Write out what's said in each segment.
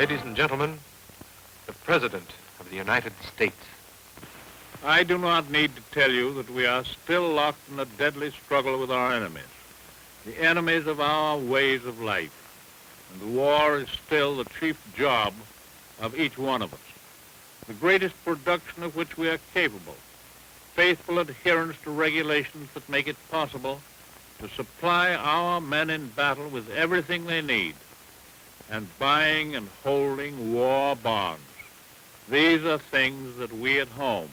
Ladies and gentlemen, the President of the United States. I do not need to tell you that we are still locked in a deadly struggle with our enemies, the enemies of our ways of life. And the war is still the chief job of each one of us, the greatest production of which we are capable, faithful adherence to regulations that make it possible to supply our men in battle with everything they need, and buying and holding war bonds. These are things that we at home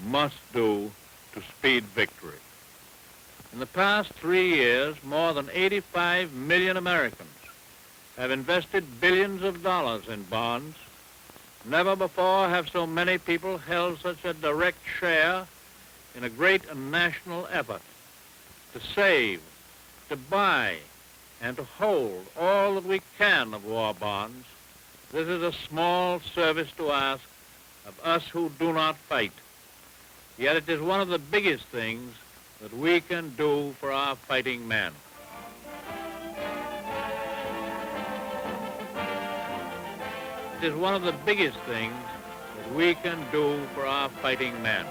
must do to speed victory. In the past 3 years, more than 85 million Americans have invested billions of dollars in bonds. Never before have so many people held such a direct share in a great national effort to save, to buy, and to hold all that we can of war bonds. This is a small service to ask of us who do not fight. Yet it is one of the biggest things that we can do for our fighting men. It is one of the biggest things that we can do for our fighting men.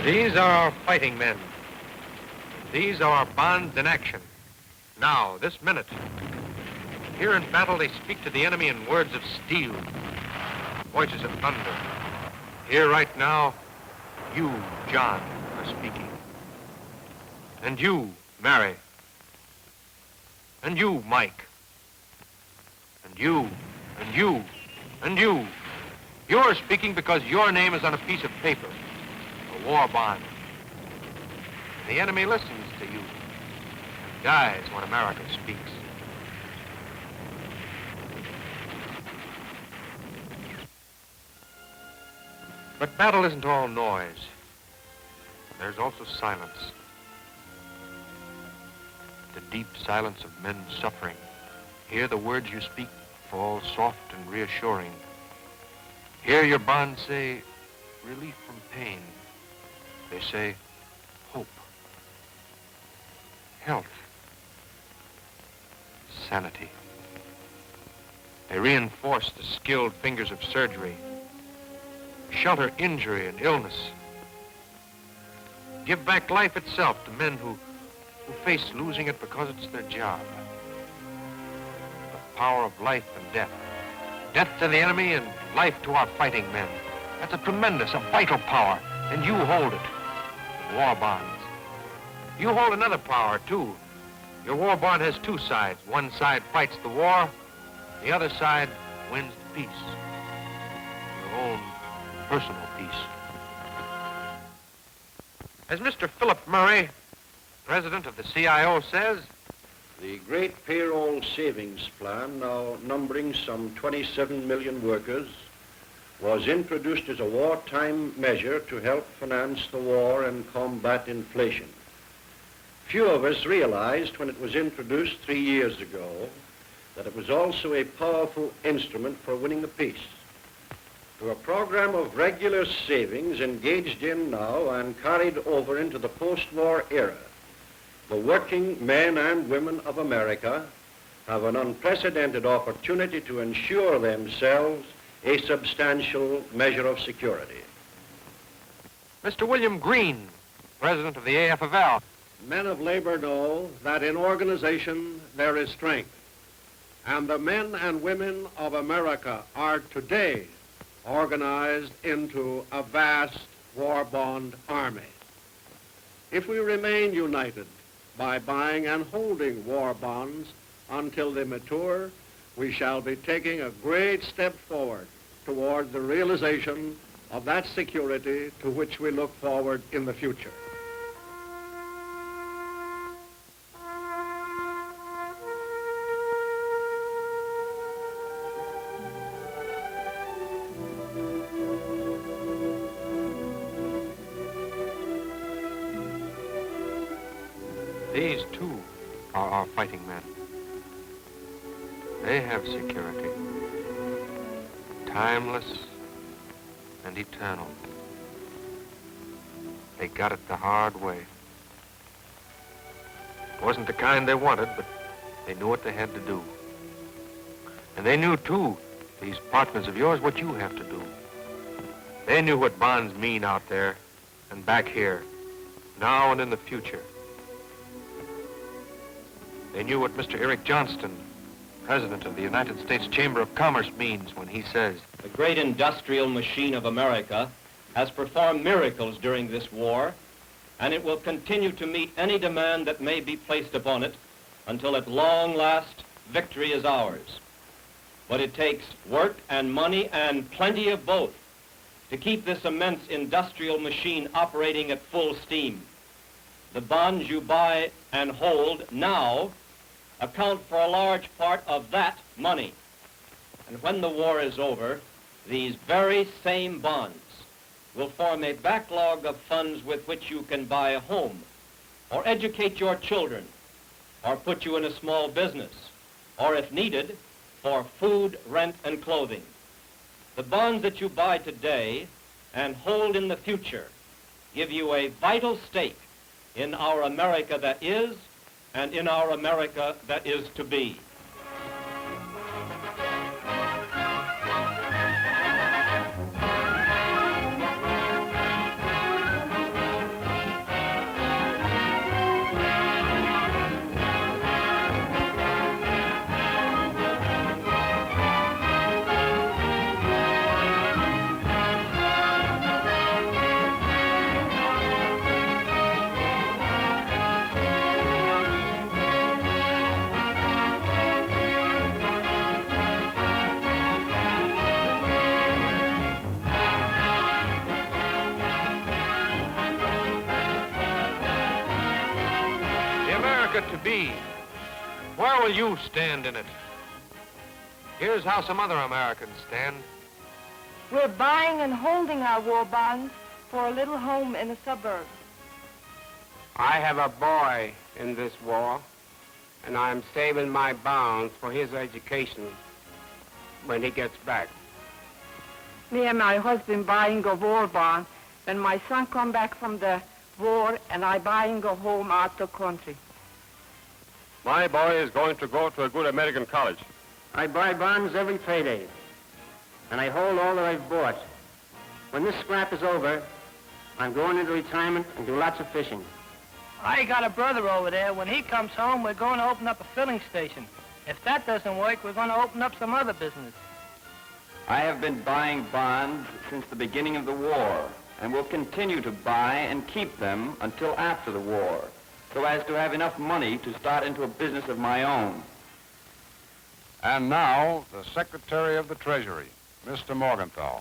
These are our fighting men. These are our bonds in action. Now, this minute. Here in battle, they speak to the enemy in words of steel, voices of thunder. Here right now, you, John, are speaking. And you, Mary. And you, Mike. And you, and you, and you. You're speaking because your name is on a piece of paper. War bond. The enemy listens to you and dies when America speaks. But battle isn't all noise. There's also silence. The deep silence of men suffering. Here the words you speak fall soft and reassuring. Here your bonds say relief from pain. They say hope, health, sanity. They reinforce the skilled fingers of surgery, shelter injury and illness, give back life itself to men who face losing it because it's their job. The power of life and death. Death to the enemy and life to our fighting men. That's a tremendous, a vital power, and you hold it. War bonds. You hold another power, too. Your war bond has two sides. One side fights the war. The other side wins the peace. Your own personal peace. As Mr. Phillip Murray, president of the CIO, says, the great payroll savings plan, now numbering some 27 million workers, was introduced as a wartime measure to help finance the war and combat inflation. Few of us realized when it was introduced 3 years ago that it was also a powerful instrument for winning the peace. To a program of regular savings engaged in now and carried over into the post-war era, the working men and women of America have an unprecedented opportunity to ensure themselves a substantial measure of security. Mr. William Green, president of the AFL. Men of labor know that in organization there is strength, and the men and women of America are today organized into a vast war bond army. If we remain united by buying and holding war bonds until they mature, we shall be taking a great step forward toward the realization of that security to which we look forward in the future. These, too, are our fighting men. They have security. Timeless and eternal. They got it the hard way. It wasn't the kind they wanted, but they knew what they had to do. And they knew, too, these partners of yours, what you have to do. They knew what bonds mean out there and back here, now and in the future. They knew what Mr. Eric Johnston, President of the United States Chamber of Commerce, means when he says, "The great industrial machine of America has performed miracles during this war, and it will continue to meet any demand that may be placed upon it until at long last victory is ours. But it takes work and money and plenty of both to keep this immense industrial machine operating at full steam. The bonds you buy and hold now account for a large part of that money. And when the war is over, these very same bonds will form a backlog of funds with which you can buy a home, or educate your children, or put you in a small business, or if needed, for food, rent, and clothing. The bonds that you buy today and hold in the future give you a vital stake in our America that is and in our America that is to be." To be. Where will you stand in it? Here's how some other Americans stand. We're buying and holding our war bonds for a little home in the suburbs. I have a boy in this war, and I'm saving my bonds for his education when he gets back. Me and my husband buying a war bond when my son come back from the war, and I buying a home out the country. My boy is going to go to a good American college. I buy bonds every payday, and I hold all that I've bought. When this scrap is over, I'm going into retirement and do lots of fishing. I got a brother over there. When he comes home, we're going to open up a filling station. If that doesn't work, we're going to open up some other business. I have been buying bonds since the beginning of the war, and will continue to buy and keep them until after the war, so as to have enough money to start into a business of my own. And now, the Secretary of the Treasury, Mr. Morgenthau.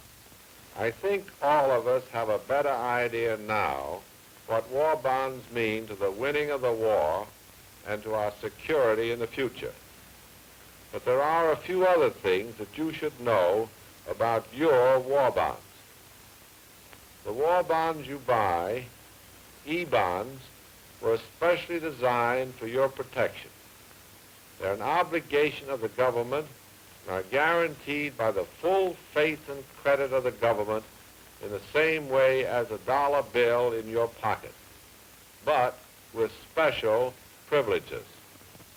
I think all of us have a better idea now what war bonds mean to the winning of the war and to our security in the future. But there are a few other things that you should know about your war bonds. The war bonds you buy, E-bonds, were especially designed for your protection. They're an obligation of the government and are guaranteed by the full faith and credit of the government in the same way as a dollar bill in your pocket, but with special privileges.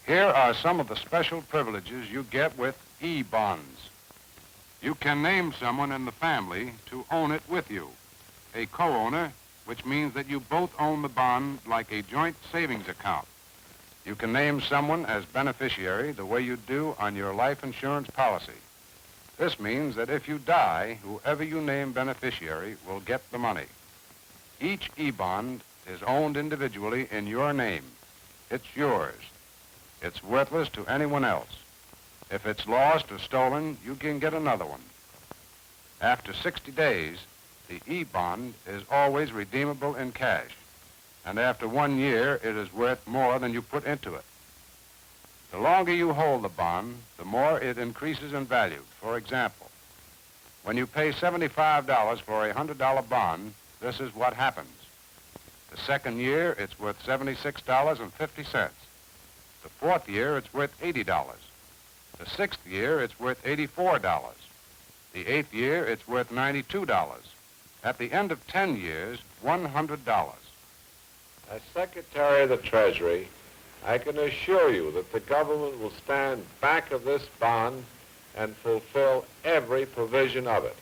Here are some of the special privileges you get with E-bonds. You can name someone in the family to own it with you, a co-owner, which means that you both own the bond like a joint savings account. You can name someone as beneficiary the way you do on your life insurance policy. This means that if you die, whoever you name beneficiary will get the money. Each E-bond is owned individually in your name. It's yours. It's worthless to anyone else. If it's lost or stolen, you can get another one. After 60 days, the E-bond is always redeemable in cash, and after 1 year, it is worth more than you put into it. The longer you hold the bond, the more it increases in value. For example, when you pay $75 for a $100 bond, this is what happens. The second year, it's worth $76.50. The fourth year, it's worth $80. The sixth year, it's worth $84. The eighth year, it's worth $92. At the end of 10 years, $100. As Secretary of the Treasury, I can assure you that the government will stand back of this bond and fulfill every provision of it.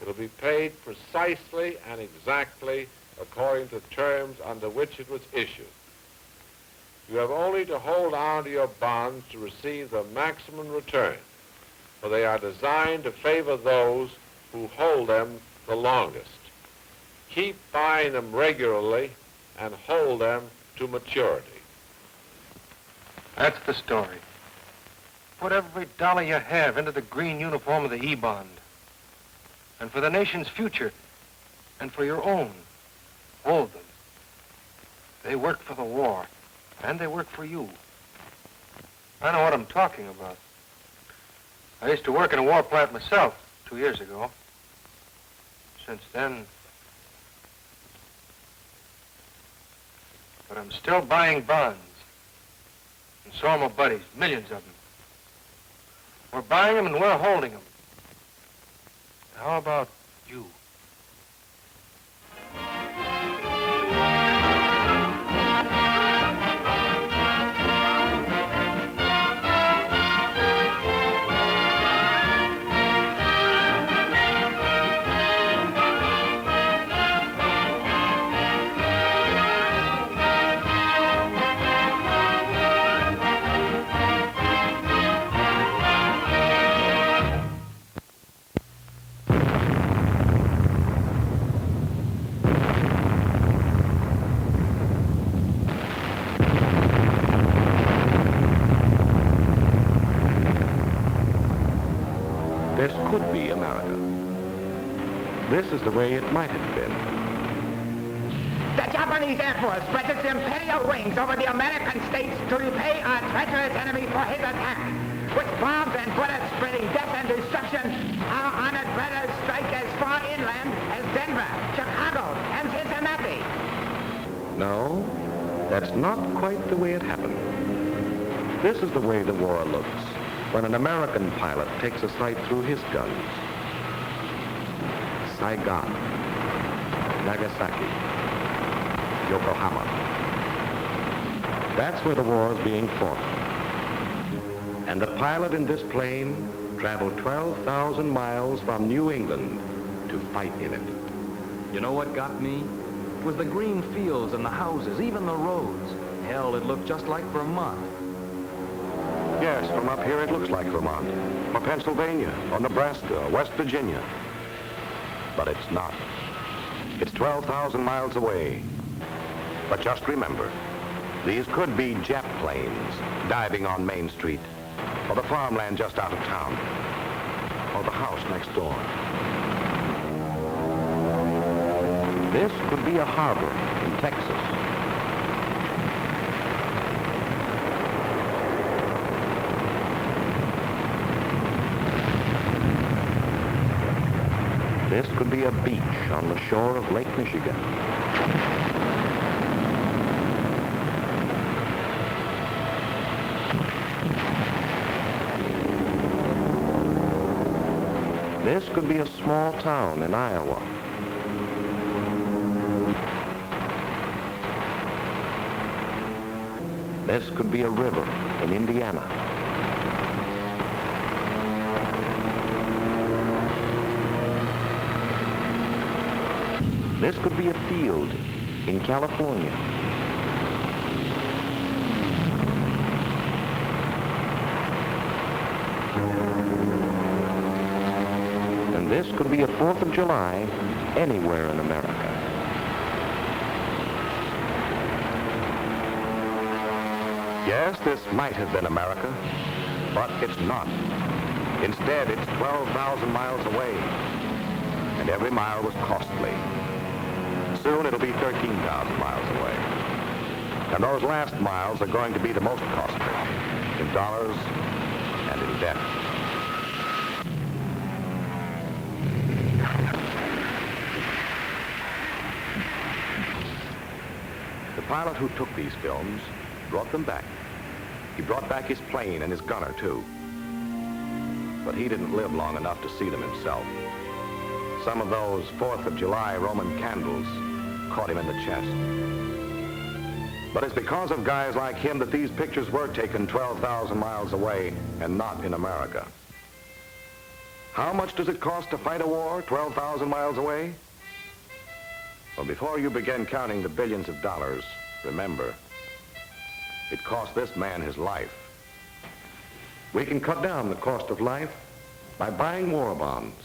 It will be paid precisely and exactly according to terms under which it was issued. You have only to hold on to your bonds to receive the maximum return, for they are designed to favor those who hold them the longest. Keep buying them regularly and hold them to maturity. That's the story. Put every dollar you have into the green uniform of the E-bond. And for the nation's future, and for your own, hold them. They work for the war, and they work for you. I know what I'm talking about. I used to work in a war plant myself 2 years ago. Since then... But I'm still buying bonds. And so are my buddies, millions of them. We're buying them and we're holding them. How about you? This could be America. This is the way it might have been. The Japanese Air Force spreads its imperial wings over the American states to repay our treacherous enemy for his attack. With bombs and bullets spreading death and destruction, our honored brothers strike as far inland as Denver, Chicago, and Cincinnati. No, that's not quite the way it happened. This is the way the war looks when an American pilot takes a sight through his guns. Saigon, Nagasaki, Yokohama. That's where the war is being fought. And the pilot in this plane traveled 12,000 miles from New England to fight in it. You know what got me? It was the green fields and the houses, even the roads. Hell, it looked just like Vermont. Yes, from up here it looks like Vermont, or Pennsylvania, or Nebraska, or West Virginia. But it's not. It's 12,000 miles away. But just remember, these could be Jap planes diving on Main Street, or the farmland just out of town, or the house next door. This could be a harbor in Texas. This could be a beach on the shore of Lake Michigan. This could be a small town in Iowa. This could be a river in Indiana. This could be a field in California. And this could be a 4th of July anywhere in America. Yes, this might have been America, but it's not. Instead, it's 12,000 miles away, and every mile was costly. Soon it'll be 13,000 miles away. And those last miles are going to be the most costly, in dollars and in debt. pilot who took these films brought them back. He brought back his plane and his gunner, too. But he didn't live long enough to see them himself. Some of those 4th of July Roman candles caught him in the chest. But it's because of guys like him that these pictures were taken 12,000 miles away and not in America. How much does it cost to fight a war 12,000 miles away? Well, before you begin counting the billions of dollars, remember, it cost this man his life. We can cut down the cost of life by buying war bonds.